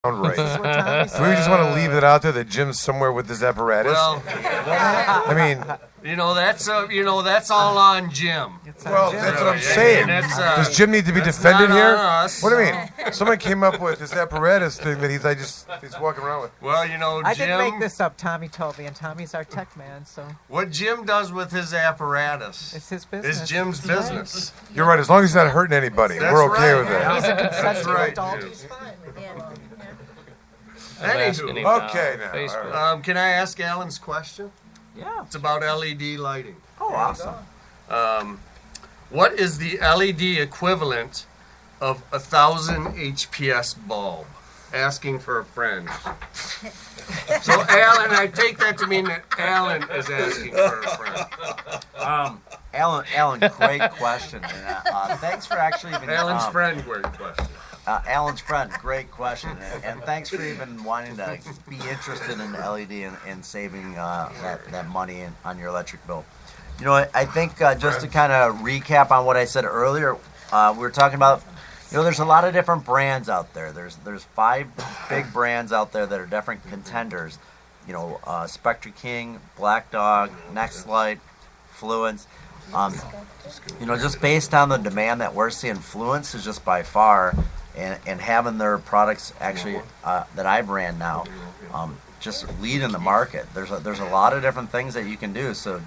right. This is what Tommy Do said. we just want to leave it out there that Jim's somewhere with this apparatus? Well, I mean, that's all on Jim. well, Jim. that's what I'm Yeah, saying. that's, Does Jim need to be that's defended not here? on us. What do you mean? Someone came up with this apparatus thing that he's walking around with. Well, I Jim. didn't make this up. Tommy told me, and Tommy's our tech man, so What Jim does with his apparatus it's his business. is Jim's He's right. business. You're right. As long as he's not hurting anybody, That's we're okay right. with that. He's a That's consensual right, adult. Jim. He's fine with it. Anywho, Okay, now. Facebook. all right. can I ask Alan's question? Yeah. It's about LED lighting. Oh, awesome. What is the LED equivalent of 1,000 HPS bulb? Asking for a friend. So, Alan, I take that to mean that Alan is asking for a friend. Alan, great question. Thanks for actually even Alan's friend, great question. Alan's friend, great question, and thanks for even wanting to be interested in LED and saving that money on your electric bill. I think just to kind of recap on what I said earlier, we were talking about. There's a lot of different brands out there. There's 5 big brands out there that are different contenders. Spectra King, Black Dog, Nextlight, Fluence. Just based on the demand that we're seeing, Fluence is just by far, and having their products actually that I've ran now, just lead in the market. There's a lot of different things that you can do. So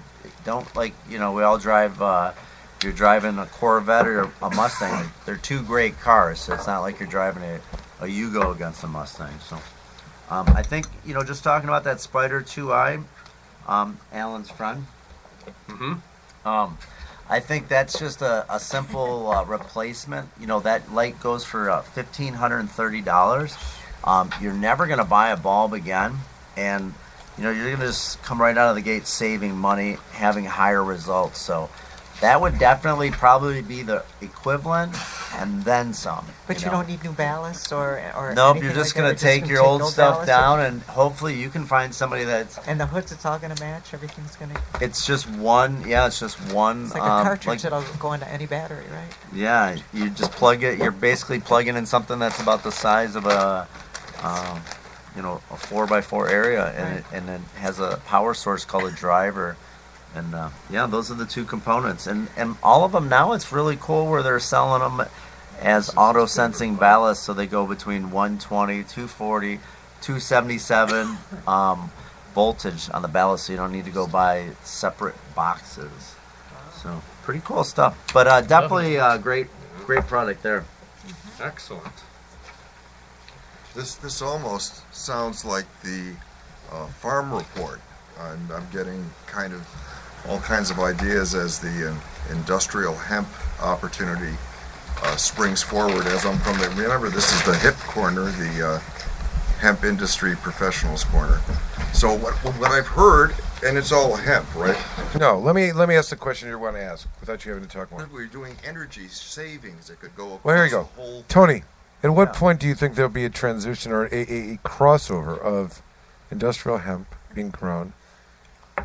don't we all drive. You're driving a Corvette or a Mustang. They're 2 great cars, so it's not like you're driving a Yugo against a Mustang. So I think just talking about that Spider 2i, Alan's friend. I think that's just a simple replacement. That light goes for $1,530. You're never going to buy a bulb again, and you're going to just come right out of the gate saving money, having higher results. So that would definitely probably be the equivalent, and then some. But you don't need new ballast or Nope, anything you're just like going that. to take your old no stuff ballast down, and hopefully you can find somebody that's. And the hoods, it's all going to match. Everything's going to. It's just one. Yeah, it's just one. It's like a cartridge that'll go into any battery, right? Yeah, you just plug it. You're basically plugging in something that's about the size of a 4x4 area, and it has a power source called a driver. And those are the 2 components, and all of them now. It's really cool where they're selling them as auto sensing ballast, so they go between 120, 240, 277 voltage on the ballast, so you don't need to go buy separate boxes. So pretty cool stuff, but definitely a great product there. Excellent. This almost sounds like the farm report. I'm getting kind of all kinds of ideas as the industrial hemp opportunity springs forward. As I'm from remember, this is the hip corner, the hemp industry professionals corner. So what I've heard, and it's all hemp, right? No, let me ask the question you want to ask without you having to talk more. We're doing energy savings that could go across Well, here you the go. whole. Tony, at what point do you think there'll be a transition or a crossover of industrial hemp being grown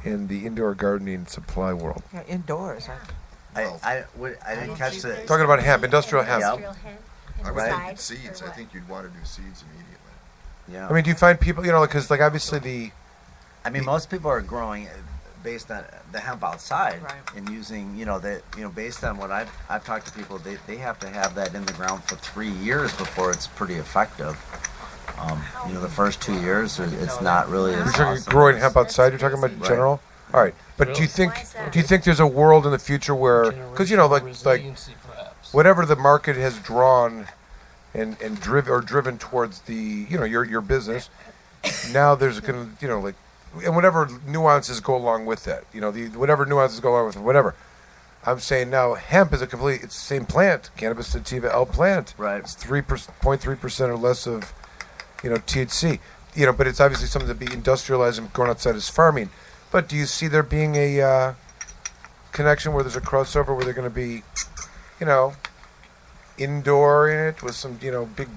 in the indoor gardening supply world? Yeah, indoors. I didn't catch the. Talking about hemp, industrial hemp. Yep. I would Right. think seeds. I think you'd want to do seeds immediately. Yeah. I mean, do you find people, because obviously most people are growing based on the hemp outside, Right. and using, based on what I've talked to people, they have to have that in the ground for 3 years before it's pretty effective. The first 2 years, it's not really as you're talking awesome. growing hemp outside, you're talking about Right. general? All right. But do you think there's a world in the future where, because, like Resiliency, perhaps. whatever the market has drawn and driven towards the your business, now there's going to and whatever nuances go along with that, whatever nuances go along with it, whatever. I'm saying now hemp is it's the same plant, cannabis sativa L plant. Right. It's 0.3% or less of THC. But it's obviously something to be industrialized and grown outside as farming. But do you see there being a connection where there's a crossover where they're going to be, indoor in it with some, big,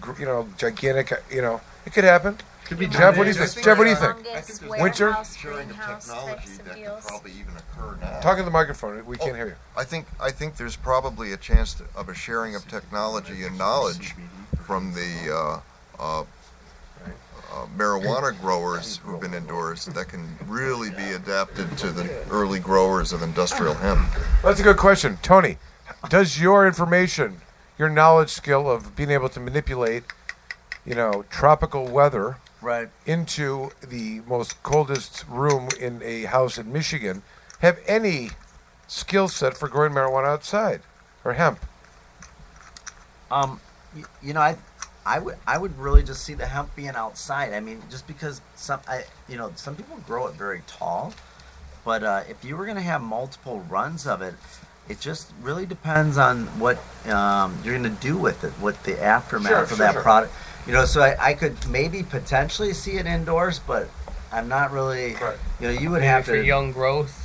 gigantic, it could happen. Could be Jeff, what do you think? Jeff, what do you think? I think there's Winter? a sharing of technology that could probably even occur now. Talk to the microphone. We can't hear you. I think there's probably a chance of a sharing of technology and knowledge from the marijuana growers who've been indoors that can really be adapted to the early growers of industrial hemp. That's a good question. Tony, does your information, your knowledge skill of being able to manipulate, tropical weather Right. into the most coldest room in a house in Michigan have any skill set for growing marijuana outside or hemp? I would really just see the hemp being outside. I mean, just because some people grow it very tall, but if you were going to have multiple runs of it, it just really depends on what you're going to do with it, what the aftermath of that product. So I could maybe potentially see it indoors, but I'm not really. Right. You would Maybe have for to. young growth.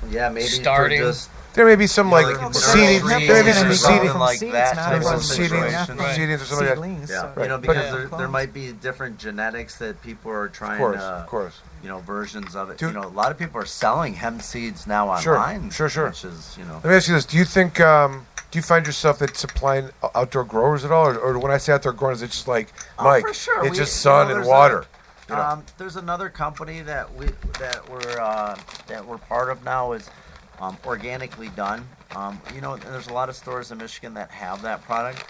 Yeah, maybe starting. for just. There may be some like seeding. nurseries There may be or some something seeding. like that Not type Maybe some of seeding, situation. Right. seedings or something like that. Seedlings. Yeah, so- because But- there might be different genetics that people are trying Of course. versions of it. Dude. A lot of people are selling hemp seeds now Sure, online. sure. Which is, Let me ask you this: do you think? Do you find yourself that supplying outdoor growers at all, or when I say outdoor growers, it's just like Mike? for sure. It's just sun and water. There's another company that we're part of now is Organically Done. And there's a lot of stores in Michigan that have that product.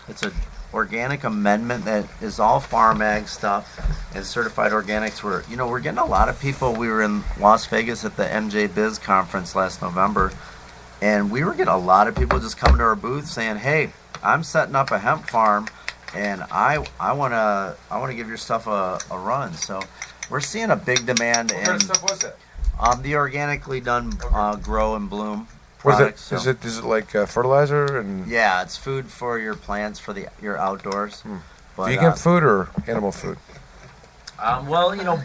It's a organic amendment that is all farm ag stuff and certified organics. We're getting a lot of people. We were in Las Vegas at the MJ Biz conference last November, and we were getting a lot of people just coming to our booth saying, "Hey, I'm setting up a hemp farm, and I wanna give your stuff a run." So we're seeing a big demand What in kind of stuff was that? the Organically Done Grow and Bloom Was it? products. So- Is it like fertilizer and Yeah, it's food for your plants for your outdoors. But, vegan food or animal food?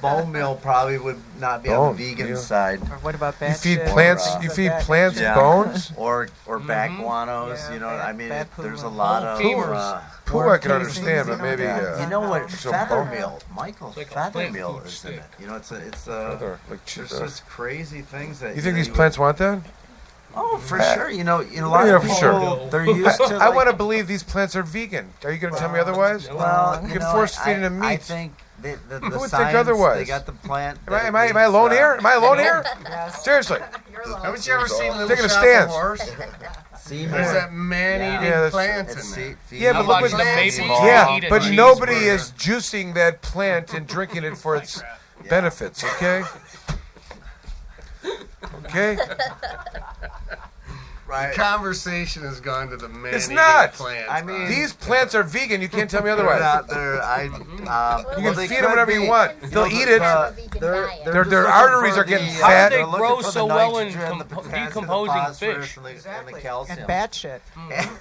bone meal probably would not be on Bone the vegan meal. side, Or what about You bad feed shit? plants. Or, You Is feed that plants Yeah. bones. or back guanos. Yeah, I mean, bad there's a poo. lot of. Femurs. Poo I Worm can understand, but casings, maybe yeah. You know what? So Feather bone- meal, Michael. It's like a Feather plant meal food is in stick. it. It's Other, like there's cheese. just crazy things that You think these you plants want that? would- Oh, for sure. A lot Yeah, of for people sure. they're used to. I like, want to believe these plants are vegan. Are you going to tell me otherwise? Well, You can force feed them I meat. think the Who would think science, otherwise? They got the plant. Am I alone here? Am I alone here? Yes. Seriously. Haven't you ever seen Little Taking a Shop stance. of Horrors? See, There's that man-eating Yeah, that's- plant in It's there. Yeah, How but look about what the maple Yeah, tree Yeah, eat a but cheeseburger? nobody is juicing that plant and drinking it for its benefits. Okay. Okay. The conversation has gone to the man-eating It's not. plants. I mean- These plants are vegan. You can't tell me They're otherwise. not there. You well, can they feed them could whatever you be. want. They'll eat it. Have a vegan They're diet. Their just looking arteries for are getting the, fat. How do they they're looking grow for the so well in nitrogen, the potassium, decomposing the phosphorus, fish? and the Exactly. calcium. And bad shit.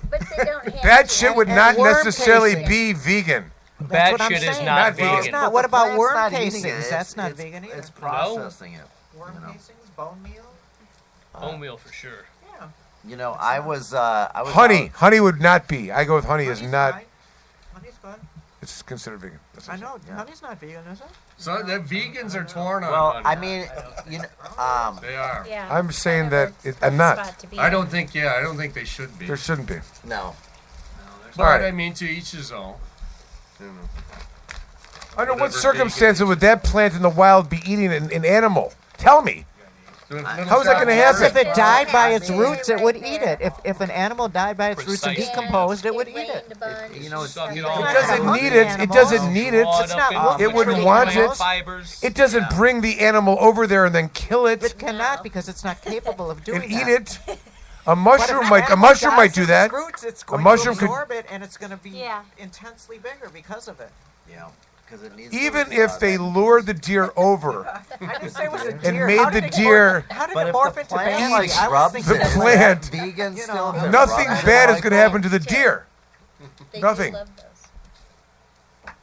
But they don't have Bad to. shit would and not worm necessarily casing. be vegan. That's Bad what I'm shit is saying. not Not vegan. vegan. But what about plant's worm not eating casings? it. That's not It's- vegan either. It's processing it. Worm know. casings, bone meal. Bone meal for sure. Yeah. I was Honey. Honey would not be. I go with honey is Honey's not. fine. Honey's good. It's considered vegan. That's I what know. Yeah. Honey's not vegan, is it? So the vegans are torn on. Well, honey. I mean, They are. Yeah, I'm saying kind of that a it- I'm not. spot to be I in. don't think they should be. There shouldn't be. no. But All right. I mean, to each his own. You know. Under what Whatever circumstances would that plant in the wild be eating an animal? Tell me. How is that gonna Yes, happen? if it died by its Yeah, roots, it would right eat there. it. If an animal died by its roots and Precisely. decomposed, it would eat it. rained a bunch. It's Suck it It all It up. doesn't Hungry need it. It animals. doesn't need it. Clawed It's up not into working It wouldn't for want animals. it. Fibers. It doesn't bring the animal over there and then kill it It cannot because it's not capable of doing and that. eat it. A But if mushroom an might. A animal mushroom might dies do of that. its Roots, it's going mushroom to could- absorb it, and it's going to be Yeah. intensely bigger because of it. because it needs. Even those, if they lured the deer over, I didn't say it was a And deer. made How the did it deer- morph- How did But it if morph the into plant baby? like I was rubs thinking the it, is that plant- vegan You still. know, if it nothing rubs it, bad is going to Michael? happen to the deer. They Nothing. Do love those.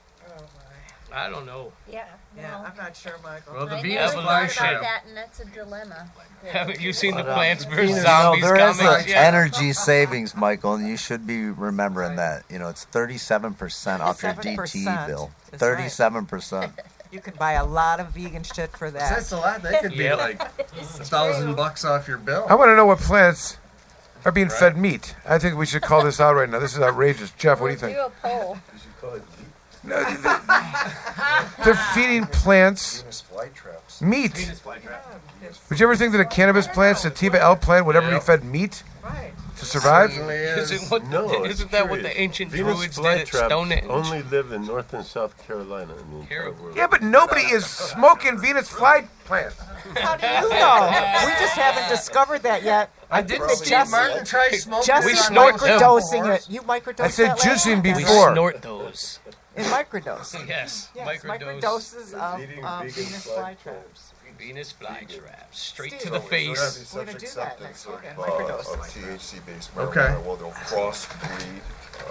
I don't know. Yeah. Yeah, no. I'm not sure, Michael. Well, the I vegan never thought evolution. about that, and that's a dilemma. Haven't you seen the But, Plants You vs. know, Zombies there is comics an yet? energy savings, Michael, and you should be remembering that. It's 37% off your 37%. DT bill. That's right. 37%. You can buy a lot of vegan shit for that. That's a lot. That could be Yep. like $1,000 off your bill. I want to know what plants are being fed meat. I think we should call this out right now. This is outrageous. Jeff, what do you think? Do a poll. They're feeding plants Venus flytraps. meat. Would you ever think that a cannabis plant, sativa L plant, would ever be Yep. fed meat Right. to survive? Certainly Is is. it what, No, it's isn't that what curious. the ancient Venus druids did at flytraps Stonehenge? only live in North and South Carolina. In the entire Here- world. Yeah, but nobody is smoking Venus fly plants. How do you know? We just haven't discovered that yet. I didn't think Steve Jesse- Martin try smoking Just We on snort those them. microdosing horse? it. You microdosed I said that last juicing week, before. We snort those. In microdose. Yes, Yes, microdose. microdoses of Eating Venus vegan flytraps. Venus flytraps. Straight Steve, to the So there's We're gotta face. be gonna such do that acceptance next week and of microdose. THC-based Okay. marijuana. Well, they'll crossbreed.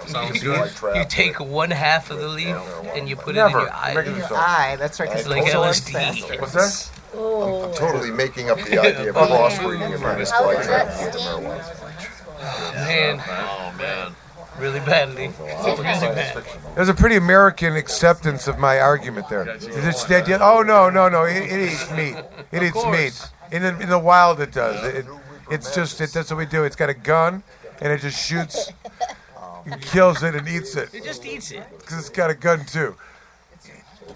Sounds Venus good. flytrap You take with- one half of the leaf and you put it Never. in your eye. Making In this your up. eye. That's right. 'cause It's it like absorbs LSD. faster. What's that? Oh. I'm totally making up the idea of crossbreeding a Venus How does flytrap that with sting? marijuana. Man, Oh man. really badly. Really bad. There's a pretty American acceptance of my argument there. It's the idea, oh, no, it eats meat. It eats course. meat. In the wild, it does. That's what we do. It's got a gun, and it just shoots, and kills it, and eats it. It just eats it. Because it's got a gun, too.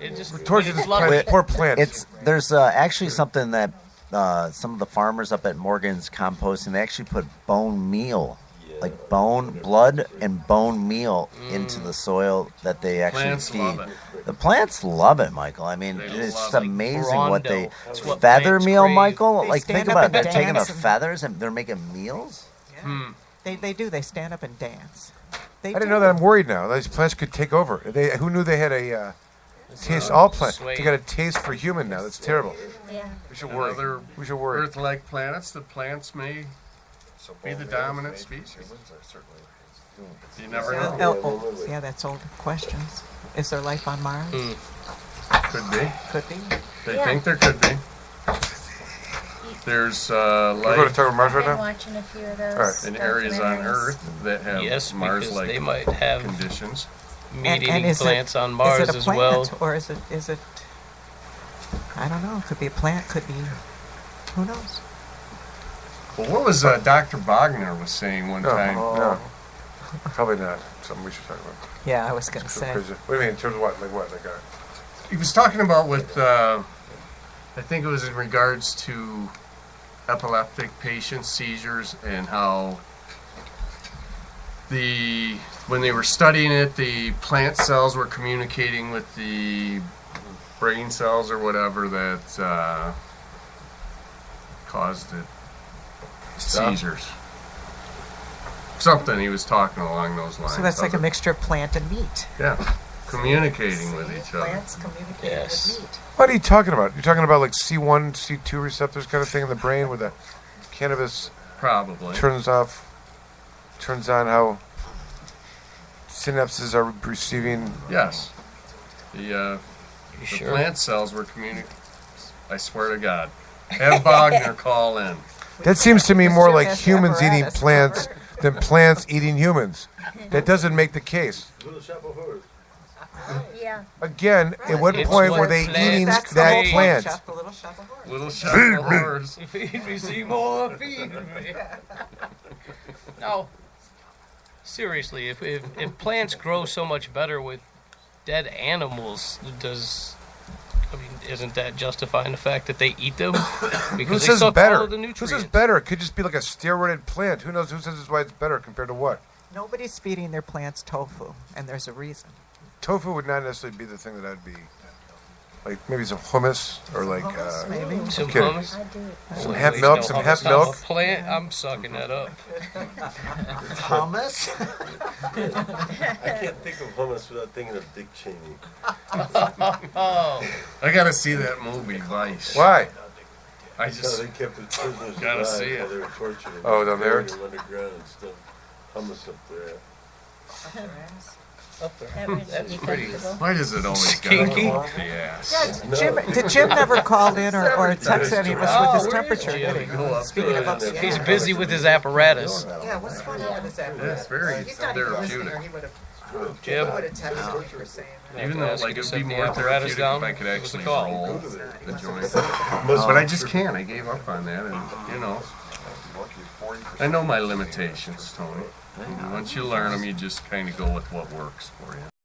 It just Torture it's this lucky. plant, poor plants. There's actually something that some of the farmers up at Morgan's composting, they actually put bone meal, like blood and bone meal into the soil that they actually Plants feed. love it. The plants love it, Michael. I mean, They it's just love it. amazing what they That's what feather plants meal, crave. Michael. They Like stand think up about it. and They're taking the dance and- feathers and they're making meals. They do. They stand up and dance. They I didn't do. know that. I'm worried now. These plants could take over. Who knew they had a taste? All plants. Sway. They got a taste for human now. That's terrible. Yeah. We should Other worry. We should worry. Earth-like planets, the plants may be the dominant species. You never know. Yeah, that's old questions. Is there life on Mars? Could be. Could be. They Yeah. think there could be. There's We're going to life talk about Mars I've right been now. watching a few of those. All right. in areas on documentaries. Earth that have Yes, because Mars-like they might have conditions. meat-eating is plants it, on Mars is it a as plant, well. or is it? I don't know. It could be a plant. Could be. Who knows? Well, what was Dr. Bogner was saying one No, time? no. Probably not. Something we should talk about. Yeah, I was gonna So say. crazy. What do you mean in terms of what? Like what? Like He was talking about with, I think it was in regards to epileptic patients, seizures, and how when they were studying it, the plant cells were communicating with the brain cells or whatever that caused it seizures. Something he was talking along those lines. So that's like a mixture of plant and meat. Yeah, communicating with each other. Plants communicating Yes. with meat. what are you talking about? You're talking about like C1, C2 receptors kind of thing in the brain where the cannabis Probably. turns on how synapses are receiving. Yes. The You sure? plant cells were communicating. I swear to God. Have Bogner call in. That seems to me more like Yes, humans eating apparatus. plants than plants eating humans. That doesn't make the case. Yeah. Again, at what It's point what were they plants eating That's the that whole point, plant? Chef, the little chef of horse. Little shop of horrors. Feed me, Seymour, feed me. No. Seriously, if plants grow so much better with dead animals, isn't that justifying the fact that they eat them? Who Because they says suck better? all of the Who nutrients. says better? It could just be like a steroided plant. Who knows? Who says it's why it's better compared to what? Nobody's feeding their plants tofu, and there's a reason. Tofu would not necessarily be the thing that I'd be like. Maybe some hummus or like Maybe. Some kidding. hummus? I do it. some Well, hemp at milk. least Some no hemp hummus milk. off a plant. I'm sucking that up. Hummus? I can't think of hummus without thinking of Dick Cheney. Oh, I gotta see that movie, Vice. Why? I So just. they kept his prisoners Gotta alive see it. while they were torturing him. Oh, down there? Burying him underground and stuff. Hummus up there. That was That's pretty pretty- comfortable. Why does it always gotta Kinky? go up the ass? Did Jim never call in or text any of us with his Oh, where is temperature, Jim? did he? Go up Speaking there. of up the he's ass. busy with his apparatus. Yeah, what's going on with that? It's very He's not even listening, or therapeutic. he would have Jim, texted what you were saying. Even though, ask you like, to it'd set be the more apparatus therapeutic down. if I could What's the actually call? roll the joint. But I just can't. I gave up on that, and you know. I know my limitations, Tony. And once you learn them, you just kind of go with what works for you.